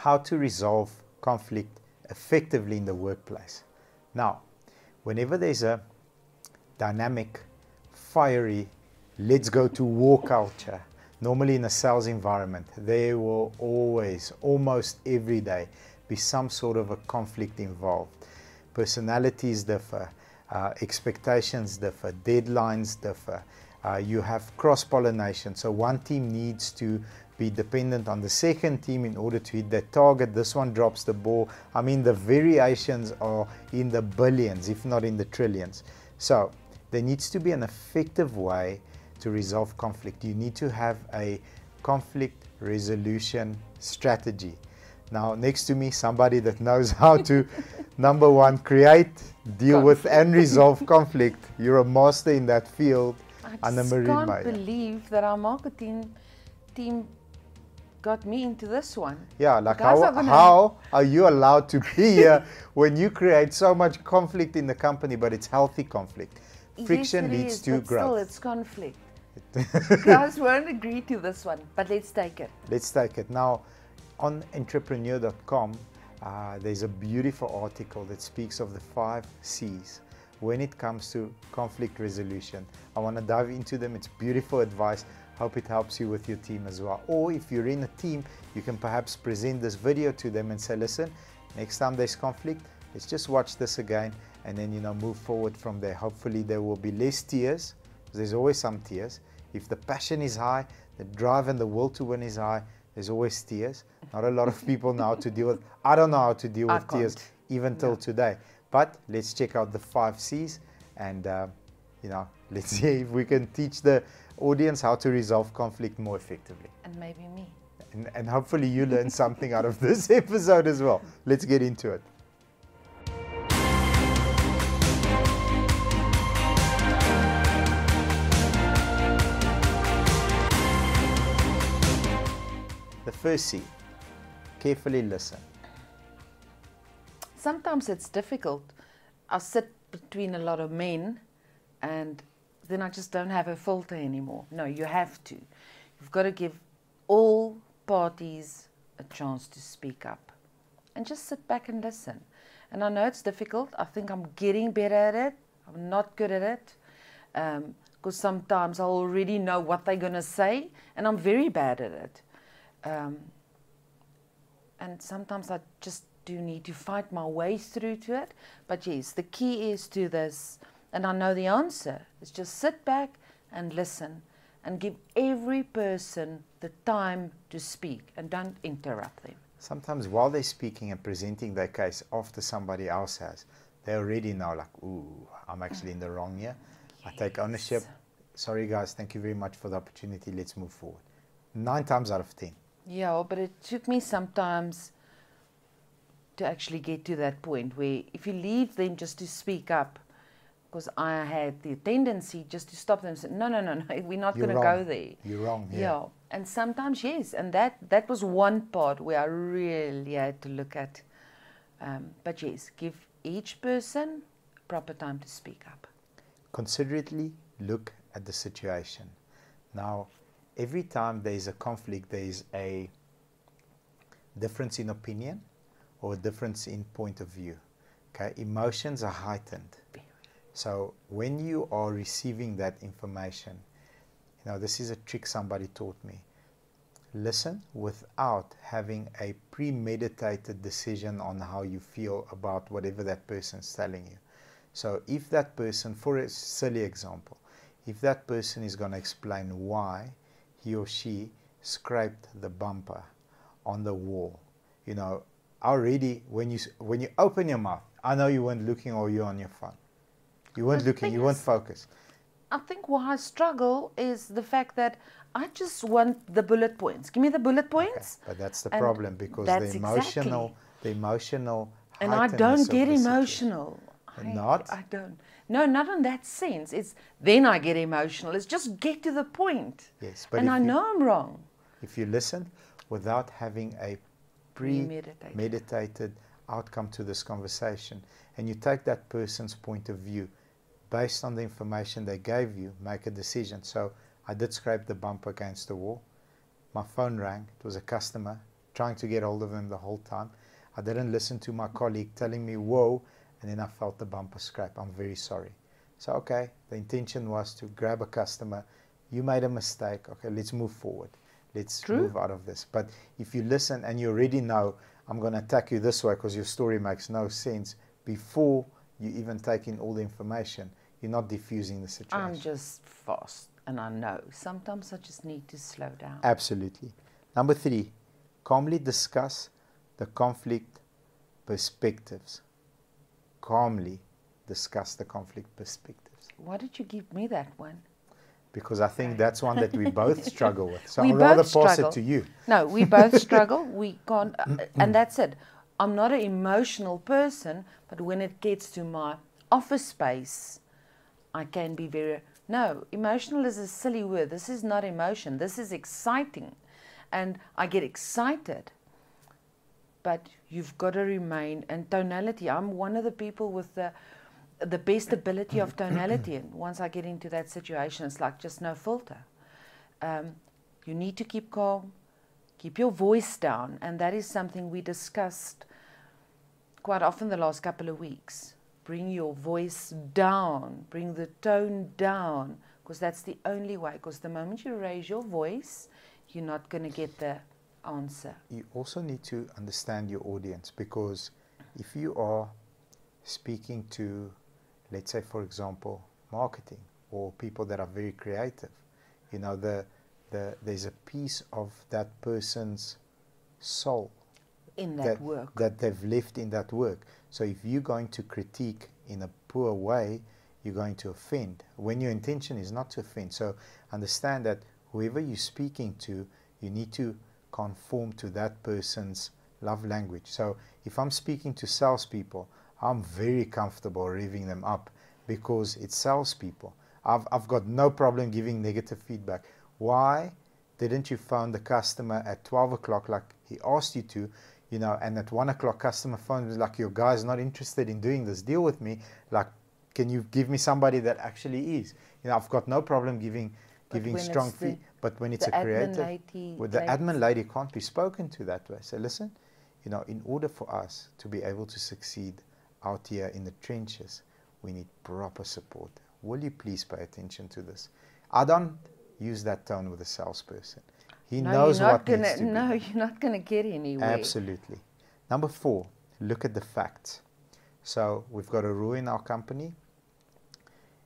how to resolve conflict effectively in the workplace. Now, whenever there's a dynamic, fiery, let's go to war culture, normally in a sales environment, there will always, almost every day, be some sort of a conflict involved. Personalities differ, expectations differ, deadlines differ. You have cross-pollination, so one team needs to be dependent on the second team in order to hit that target. This one drops the ball. I mean, the variations are in the billions, if not in the trillions. So there needs to be an effective way to resolve conflict. You need to have a conflict resolution strategy. Now, next to me, somebody that knows how to, number one, create, deal with, and resolve conflict. You're a master in that field. I just can't believe that our marketing team got me into this one. Yeah, like how are you allowed to be here when you create so much conflict in the company, but it's healthy conflict? Friction leads to growth. Still, it's conflict. Guys won't agree to this one, but let's take it. Let's take it. Now, on entrepreneur.com, there's a beautiful article that speaks of the 5 C's when it comes to conflict resolution. I want to dive into them. It's beautiful advice. Hope it helps you with your team as well. Or if you're in a team, you can perhaps present this video to them and say, listen, next time there's conflict, let's just watch this again, and then, you know, move forward from there. Hopefully there will be less tears. There's always some tears. If the passion is high, the drive and the will to win is high, there's always tears. Not a lot of people know how to deal with. I don't know how to deal with tears even till today. But let's check out the 5 C's, and you know, let's see if we can teach the audience how to resolve conflict more effectively. And maybe me. And hopefully you learn something out of this episode as well. Let's get into it. The first C, carefully listen. Sometimes it's difficult. I sit between a lot of men and then I just don't have a filter anymore. No, you have to. You've got to give all parties a chance to speak up and just sit back and listen. And I know it's difficult. I think I'm getting better at it. I'm not good at it because sometimes I already know what they're going to say and I'm very bad at it. And sometimes I just do need to fight my way through to it. But yes, the key is to this, and I know the answer, is just sit back and listen and give every person the time to speak and don't interrupt them. Sometimes while they're speaking and presenting their case after somebody else has, they already know, like, ooh, I'm actually in the wrong here. Yes. I take ownership. Sorry guys, thank you very much for the opportunity. Let's move forward. 9 times out of 10. Yeah, but it took me sometimes to actually get to that point where if you leave them just to speak up, because I had the tendency just to stop them and say, no, we're not going to go there. You're wrong. Yeah, and sometimes, yes, and that was one part where I really had to look at. But yes, give each person proper time to speak up. Considerately look at the situation. Now, every time there is a conflict, there is a difference in opinion or a difference in point of view. Okay, emotions are heightened. So when you are receiving that information, you know, this is a trick somebody taught me. Listen without having a premeditated decision on how you feel about whatever that person's telling you. So if that person, for a silly example, if that person is going to explain why he or she scraped the bumper on the wall, you know, already when you open your mouth, I know you weren't looking or you're on your phone. You weren't looking, you weren't focused. I think why I struggle is the fact that I just want the bullet points. Give me the bullet points. Okay, but that's the problem, because the emotional and I don't get emotional. I don't. No, not in that sense. It's then I get emotional. It's just get to the point. Yes, but and I know I'm wrong. If you listen without having a premeditated outcome to this conversation, and you take that person's point of view based on the information they gave you, make a decision. So I did scrape the bumper against the wall. My phone rang. It was a customer trying to get hold of him the whole time. I didn't listen to my colleague telling me, whoa, and then I felt the bumper scrape. I'm very sorry. So, okay, the intention was to grab a customer. You made a mistake. Okay, let's move forward. Let's move out of this. But if you listen and you already know, I'm going to attack you this way because your story makes no sense, before you even take in all the information, you're not diffusing the situation. I'm just fast, and I know. Sometimes I just need to slow down. Absolutely. Number 3, calmly discuss the conflict perspectives. Calmly discuss the conflict perspectives. Why did you give me that one? Because I think that's one that we both struggle with. So We I'd rather both pass struggle. it to you. No, we both struggle. We can't, and that's it. I'm not an emotional person, but when it gets to my office space, I can be very... No, emotional is a silly word. This is not emotion. This is exciting. And I get excited. But you've got to remain... And tonality, I'm one of the people with the best ability of tonality. And once I get into that situation, it's like just no filter. You need to keep calm, keep your voice down. And that is something we discussed quite often the last couple of weeks. Bring your voice down, bring the tone down, because that's the only way. Because the moment you raise your voice, you're not going to get the answer. You also need to understand your audience, because if you are speaking to, let's say, for example, marketing or people that are very creative, you know, there's a piece of that person's soul In that work. that they've left in that work. So if you're going to critique in a poor way, you're going to offend, when your intention is not to offend. So understand that whoever you're speaking to, you need to conform to that person's love language. So if I'm speaking to salespeople, I'm very comfortable revving them up, because it's salespeople. I've got no problem giving negative feedback. Why didn't you phone the customer at 12 o'clock like he asked you to, you know, and at 1 o'clock customer phone was like, your guy's not interested in doing this deal with me, like, can you give me somebody that actually is? You know, I've got no problem giving strong feedback, but when it's a creative, with the admin lady can't be spoken to that way. So listen, you know, in order for us to be able to succeed out here in the trenches, we need proper support. Will you please pay attention to this? I don't use that tone with a salesperson. He knows what needs to be. No, you're not going to get anywhere. Absolutely. Number 4, look at the facts. So we've got a rule in our company,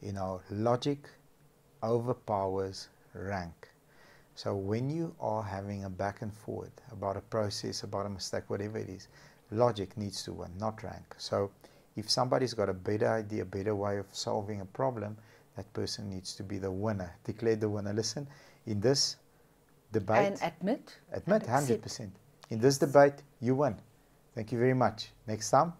you know, logic overpowers rank. So when you are having a back and forward about a process, about a mistake, whatever it is, logic needs to win, not rank. So if somebody's got a better idea, a better way of solving a problem, that person needs to be the winner. Declare the winner. Listen, in this debate... And admit. Admit, 100%. In this debate, you win. Thank you very much. Next time,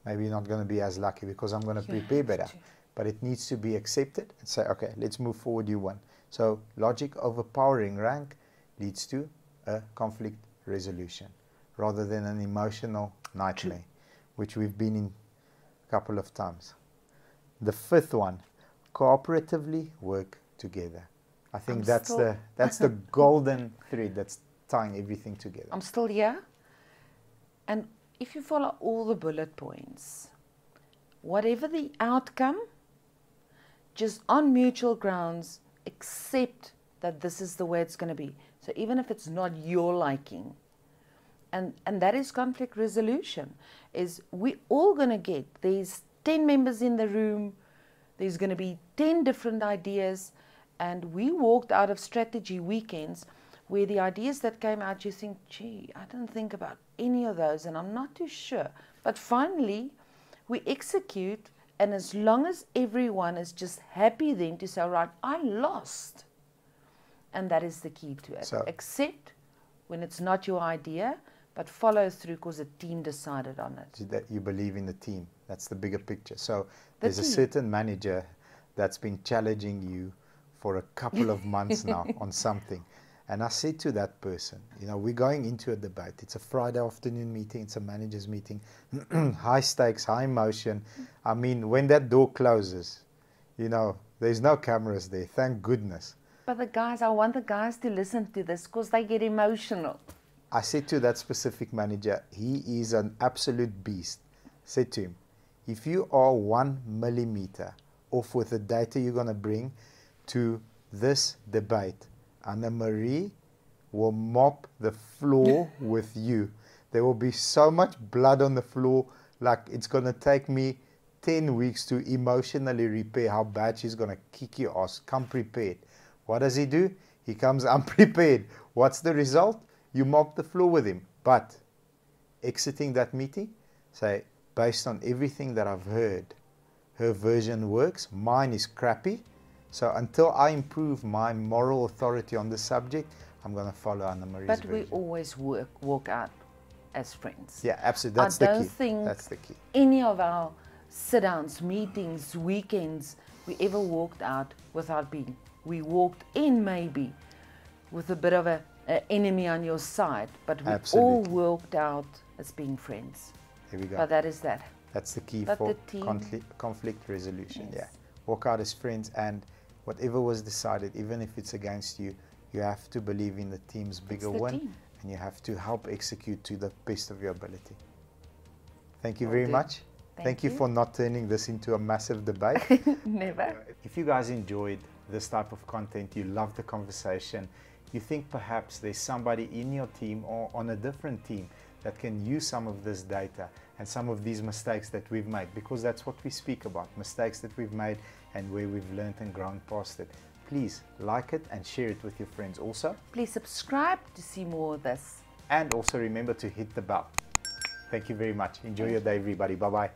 maybe you're not going to be as lucky, because I'm going to prepare better. But it needs to be accepted and say, okay, let's move forward, you won. So logic overpowering rank leads to a conflict resolution rather than an emotional nightmare, which we've been in a couple of times. The 5th one, cooperatively work together. I think that's the golden thread that's tying everything together. I'm still here. And if you follow all the bullet points, whatever the outcome, just on mutual grounds, accept that this is the way it's going to be. So even if it's not your liking, and that is conflict resolution, is we all going to get, there's 10 members in the room, there's going to be 10 different ideas, and we walked out of strategy weekends where the ideas that came out, you think, gee, I didn't think about any of those, and I'm not too sure. But finally, we execute, and as long as everyone is just happy then to say, right, I lost. And that is the key to it. So, accept when it's not your idea, but follow through because the team decided on it. That you believe in the team. That's the bigger picture. So there's a certain manager that's been challenging you for a couple of months now on something. And I said to that person, you know, we're going into a debate. It's a Friday afternoon meeting. It's a manager's meeting. High stakes, high emotion. I mean, when that door closes, you know, there's no cameras there. Thank goodness. But the guys, I want the guys to listen to this because they get emotional. I said to that specific manager, he is an absolute beast. Said to him, if you are 1 millimeter off with the data you're going to bring to this debate, Anna Marie will mop the floor with you. There will be so much blood on the floor, like it's going to take me 10 weeks to emotionally repair how bad she's going to kick your ass. Come prepared. What does he do? He comes unprepared. What's the result? You mop the floor with him. But exiting that meeting, say, based on everything that I've heard, her version works, mine is crappy. So until I improve my moral authority on the subject, I'm going to follow Anna Marie's version. But we always walk out as friends. Yeah, absolutely. That's the key. I don't think that's the key. Any of our sit-downs, meetings, weekends, we ever walked out without being. We walked in maybe with a bit of an enemy on your side, but we all walked out as being friends. Here we go. But that is that. That's the key but for the conflict resolution. Yes. Yeah, walk out as friends, and whatever was decided, even if it's against you, you have to believe in the team's bigger win, and you have to help execute to the best of your ability. Thank you very much. Thank you for not turning this into a massive debate. Never. If you guys enjoyed this type of content, you love the conversation, you think perhaps there's somebody in your team or on a different team that can use some of this data and some of these mistakes that we've made, because that's what we speak about, mistakes that we've made and where we've learned and grown past it. Please like it and share it with your friends also. Please subscribe to see more of this. And also remember to hit the bell. Thank you very much. Enjoy your day, everybody. Bye-bye.